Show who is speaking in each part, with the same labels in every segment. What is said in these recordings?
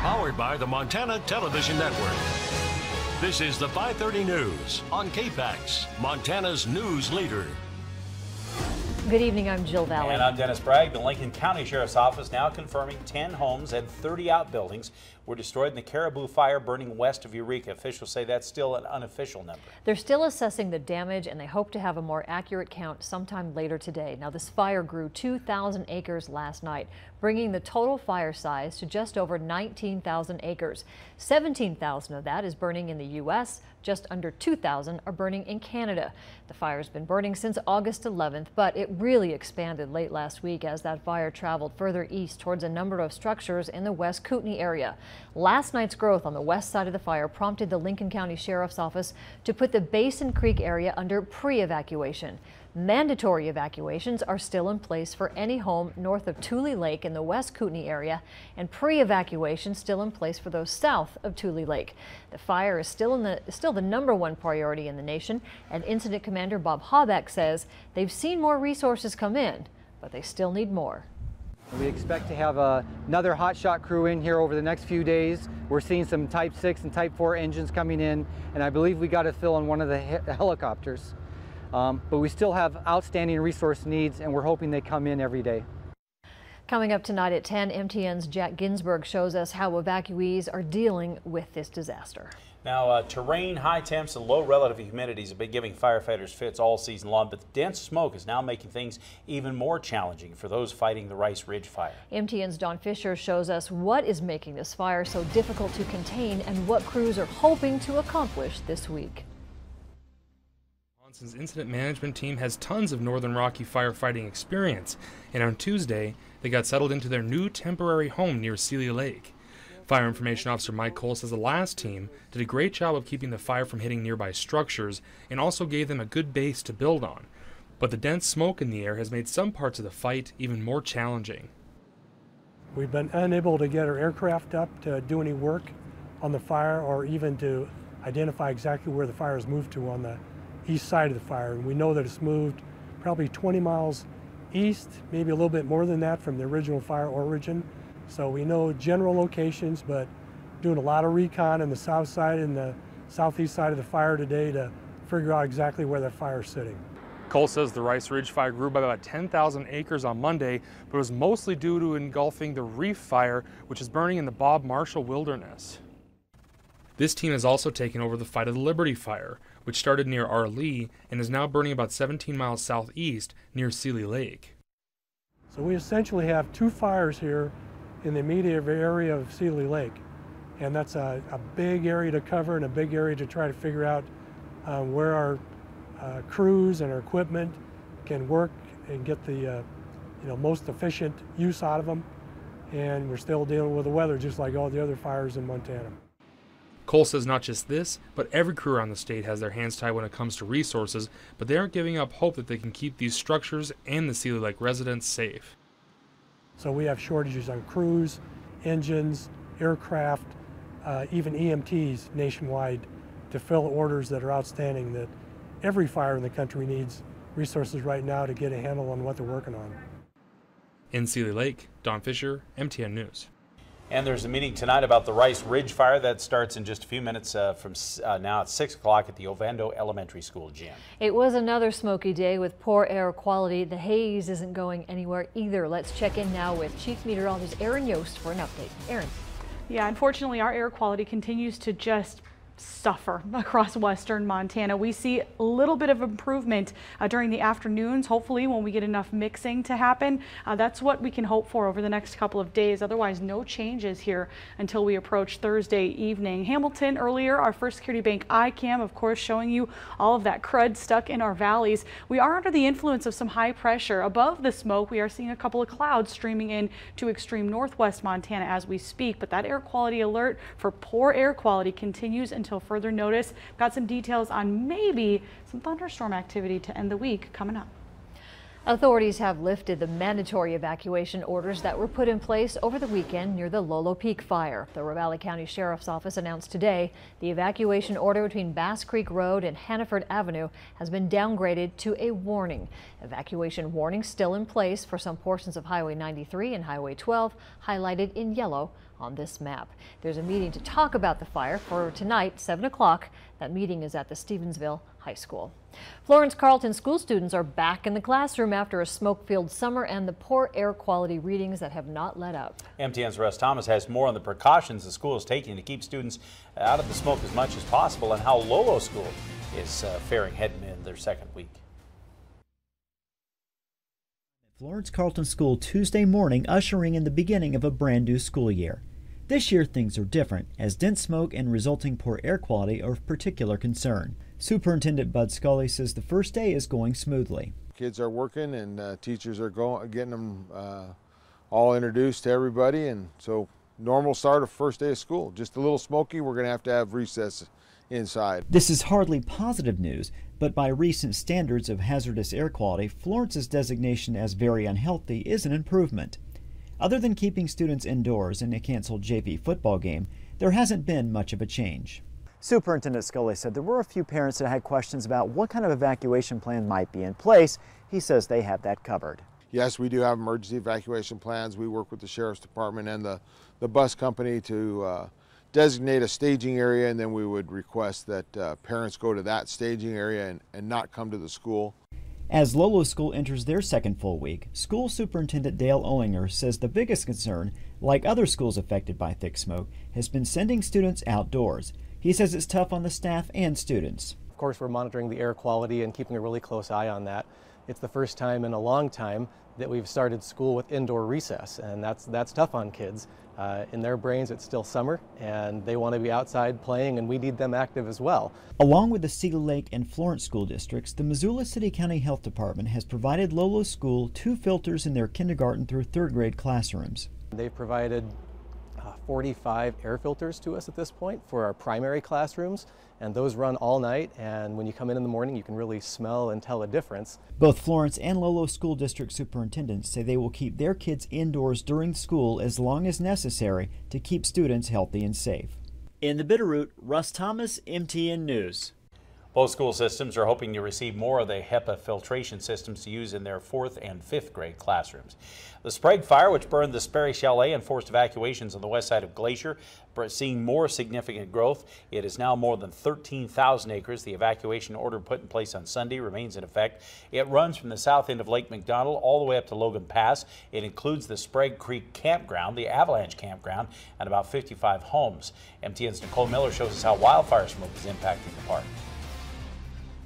Speaker 1: Powered by the Montana Television Network. This is the 530 News on KPAX, Montana's news leader.
Speaker 2: Good evening, I'm Jill Valley.
Speaker 3: And I'm Dennis Bragg. The Lincoln County Sheriff's Office now confirming 10 homes and 30 outbuildings were destroyed in the Caribou Fire burning west of Eureka. Officials say that's still an unofficial number.
Speaker 2: They're still assessing the damage and they hope to have a more accurate count sometime later today. Now, this fire grew 2,000 acres last night, bringing the total fire size to just over 19,000 acres. 17,000 of that is burning in the U.S., just under 2,000 are burning in Canada. The fire's been burning since August 11th, but it really expanded late last week as that fire traveled further east towards a number of structures in the West Kootenai area. Last night's growth on the west side of the fire prompted the Lincoln County Sheriff's Office to put the Basin Creek area under pre-evacuation. Mandatory evacuations are still in place for any home north of Tule Lake in the West Kootenai area, and pre-evacuation still in place for those south of Tule Lake. The fire is still the #1 priority in the nation, and Incident Commander Bob Haubeck says they've seen more resources come in, but they still need more.
Speaker 4: We expect to have another hotshot crew in here over the next few days. We're seeing some Type 6 and Type 4 engines coming in, and I believe we got a fill on one of the helicopters. But we still have outstanding resource needs, and we're hoping they come in every day.
Speaker 2: Coming up tonight at 10, MTN's Jack Ginsburg shows us how evacuees are dealing with this disaster.
Speaker 3: Now, terrain, high temps, and low relative humidity has been giving firefighters fits all season long, but the dense smoke is now making things even more challenging for those fighting the Rice Ridge Fire.
Speaker 2: MTN's Don Fisher shows us what is making this fire so difficult to contain and what crews are hoping to accomplish this week.
Speaker 5: Wisconsin's incident management team has tons of Northern Rocky firefighting experience, and on Tuesday, they got settled into their new temporary home near Seeley Lake. Fire Information Officer Mike Cole says the last team did a great job of keeping the fire from hitting nearby structures and also gave them a good base to build on. But the dense smoke in the air has made some parts of the fight even more challenging.
Speaker 6: We've been unable to get our aircraft up to do any work on the fire or even to identify exactly where the fire has moved to on the east side of the fire. And we know that it's moved probably 20 miles east, maybe a little bit more than that from the original fire origin. So we know general locations, but doing a lot of recon on the south side and the southeast side of the fire today to figure out exactly where that fire is sitting.
Speaker 5: Cole says the Rice Ridge Fire grew by about 10,000 acres on Monday, but it was mostly due to engulfing the Reef Fire, which is burning in the Bob Marshall Wilderness. This team has also taken over the fight of the Liberty Fire, which started near Arlee and is now burning about 17 miles southeast near Seeley Lake.
Speaker 6: So we essentially have two fires here in the immediate area of Seeley Lake. And that's a big area to cover and a big area to try to figure out where our crews and our equipment can work and get the most efficient use out of them. And we're still dealing with the weather just like all the other fires in Montana.
Speaker 5: Cole says not just this, but every crew around the state has their hands tied when it comes to resources, but they aren't giving up hope that they can keep these structures and the Seeley Lake residents safe.
Speaker 6: So we have shortages on crews, engines, aircraft, even EMTs nationwide to fill orders that are outstanding that every fire in the country needs resources right now to get a handle on what they're working on.
Speaker 5: In Seeley Lake, Don Fisher, MTN News.
Speaker 3: And there's a meeting tonight about the Rice Ridge Fire that starts in just a few minutes from now at 6 o'clock at the Ovando Elementary School gym.
Speaker 2: It was another smoky day with poor air quality. The haze isn't going anywhere either. Let's check in now with Chief Meteorologist Aaron Yost for an update. Aaron.
Speaker 7: Yeah, unfortunately, our air quality continues to just suffer across western Montana. We see a little bit of improvement during the afternoons, hopefully when we get enough mixing to happen. That's what we can hope for over the next couple of days. Otherwise, no changes here until we approach Thursday evening. Hamilton earlier, our First Security Bank iCam, of course, showing you all of that crud stuck in our valleys. We are under the influence of some high pressure. Above the smoke, we are seeing a couple of clouds streaming in to extreme northwest Montana as we speak, but that air quality alert for poor air quality continues until further notice. Got some details on maybe some thunderstorm activity to end the week coming up.
Speaker 2: Authorities have lifted the mandatory evacuation orders that were put in place over the weekend near the Lolo Peak fire. The Ravalli County Sheriff's Office announced today the evacuation order between Bass Creek Road and Hannaford Avenue has been downgraded to a warning. Evacuation warnings still in place for some portions of Highway 93 and Highway 12, highlighted in yellow on this map. There's a meeting to talk about the fire for tonight, 7 o'clock. That meeting is at the Stevensville High School. Florence Carlton school students are back in the classroom after a smoke-filled summer and the poor air quality readings that have not let up.
Speaker 3: MTN's Russ Thomas has more on the precautions the school is taking to keep students out of the smoke as much as possible and how Lolo School is faring heading in their second week.
Speaker 8: Florence Carlton School Tuesday morning, ushering in the beginning of a brand new school year. This year things are different, as dense smoke and resulting poor air quality are of particular concern. Superintendent Bud Scully says the first day is going smoothly.
Speaker 9: Kids are working and teachers are getting them all introduced to everybody, and so normal start of first day of school. Just a little smoky, we're going to have recess inside.
Speaker 8: This is hardly positive news, but by recent standards of hazardous air quality, Florence's designation as very unhealthy is an improvement. Other than keeping students indoors in a canceled JV football game, there hasn't been much of a change. Superintendent Scully said there were a few parents that had questions about what kind of evacuation plan might be in place. He says they have that covered.
Speaker 9: Yes, we do have emergency evacuation plans. We work with the Sheriff's Department and the bus company to designate a staging area, and then we would request that parents go to that staging area and not come to the school.
Speaker 8: As Lolo School enters their second full week, School Superintendent Dale Owinger says the biggest concern, like other schools affected by thick smoke, has been sending students outdoors. He says it's tough on the staff and students.
Speaker 10: Of course, we're monitoring the air quality and keeping a really close eye on that. It's the first time in a long time that we've started school with indoor recess, and that's tough on kids. In their brains, it's still summer, and they want to be outside playing, and we need them active as well.
Speaker 8: Along with the Cedar Lake and Florence school districts, the Missoula City County Health Department has provided Lolo School 2 filters in their kindergarten through 3rd grade classrooms.
Speaker 10: They've provided 45 air filters to us at this point for our primary classrooms, and those run all night, and when you come in the morning you can really smell and tell a difference.
Speaker 8: Both Florence and Lolo school district superintendents say they will keep their kids indoors during school as long as necessary to keep students healthy and safe. In the Bitterroot, Russ Thomas, MTN News.
Speaker 3: Both school systems are hoping to receive more of the HEPA filtration systems to use in their 4th and 5th grade classrooms. The Sprague fire, which burned the Sperry Chalet and forced evacuations on the west side of Glacier, seeing more significant growth. It is now more than 13,000 acres. The evacuation order put in place on Sunday remains in effect. It runs from the south end of Lake McDonald all the way up to Logan Pass. It includes the Sprague Creek Campground, the Avalanche Campground, and about 55 homes. MTN's Nicole Miller shows us how wildfire smoke is impacting the park.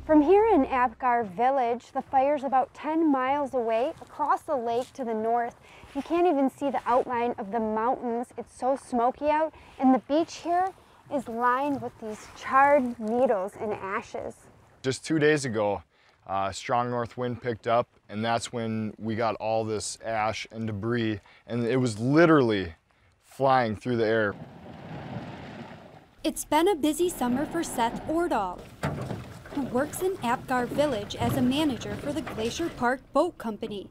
Speaker 11: From here in Apgar Village, the fire's about 10 miles away across the lake to the north. You can't even see the outline of the mountains. It's so smoky out, and the beach here is lined with these charred needles and ashes.
Speaker 12: Just 2 days ago, a strong north wind picked up, and that's when we got all this ash and debris, and it was literally flying through the air.
Speaker 13: It's been a busy summer for Seth Ordahl, who works in Apgar Village as a manager for the Glacier Park Boat Company.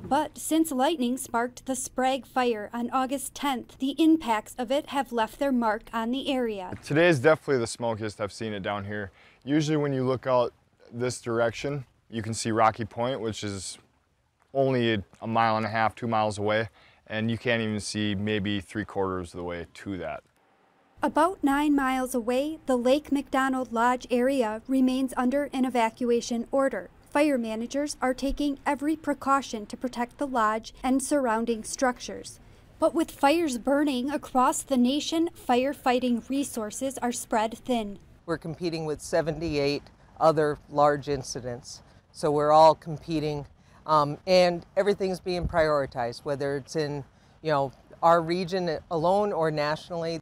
Speaker 13: But since lightning sparked the Sprague fire on August 10th, the impacts of it have left their mark on the area.
Speaker 12: Today is definitely the smokiest I've seen it down here. Usually when you look out this direction, you can see Rocky Point, which is only 1.5 miles, 2 miles away, and you can't even see maybe 3/4 of the way to that.
Speaker 13: About 9 miles away, the Lake McDonald Lodge area remains under an evacuation order. Fire managers are taking every precaution to protect the lodge and surrounding structures. But with fires burning across the nation, firefighting resources are spread thin.
Speaker 14: We're competing with 78 other large incidents. So we're all competing, and everything's being prioritized, whether it's in, our region alone or nationally.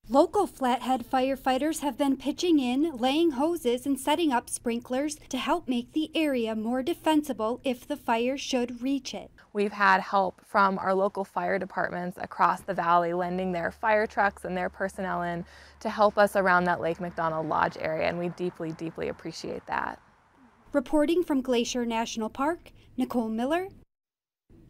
Speaker 13: Local Flathead firefighters have been pitching in, laying hoses and setting up sprinklers to help make the area more defensible if the fire should reach it.
Speaker 15: We've had help from our local fire departments across the valley, lending their fire trucks and their personnel in to help us around that Lake McDonald Lodge area, and we deeply, deeply appreciate that.
Speaker 13: Reporting from Glacier National Park, Nicole Miller,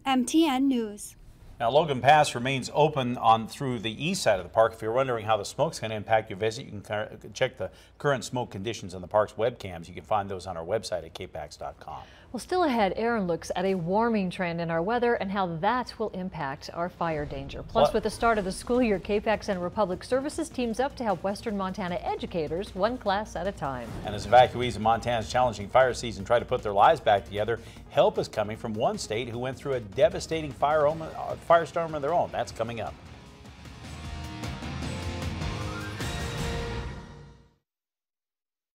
Speaker 13: MTN News.
Speaker 3: Now, Logan Pass remains open through the east side of the park. If you're wondering how the smoke's going to impact your visit, you can check the current smoke conditions on the park's webcams. You can find those on our website at KPAX.com.
Speaker 2: Well, still ahead, Aaron looks at a warming trend in our weather and how that will impact our fire danger. Plus, with the start of the school year, KPAX and Republic Services teams up to help Western Montana educators one class at a time.
Speaker 3: And as evacuees in Montana's challenging fire season try to put their lives back together, help is coming from one state who went through a devastating firestorm of their own. That's coming up.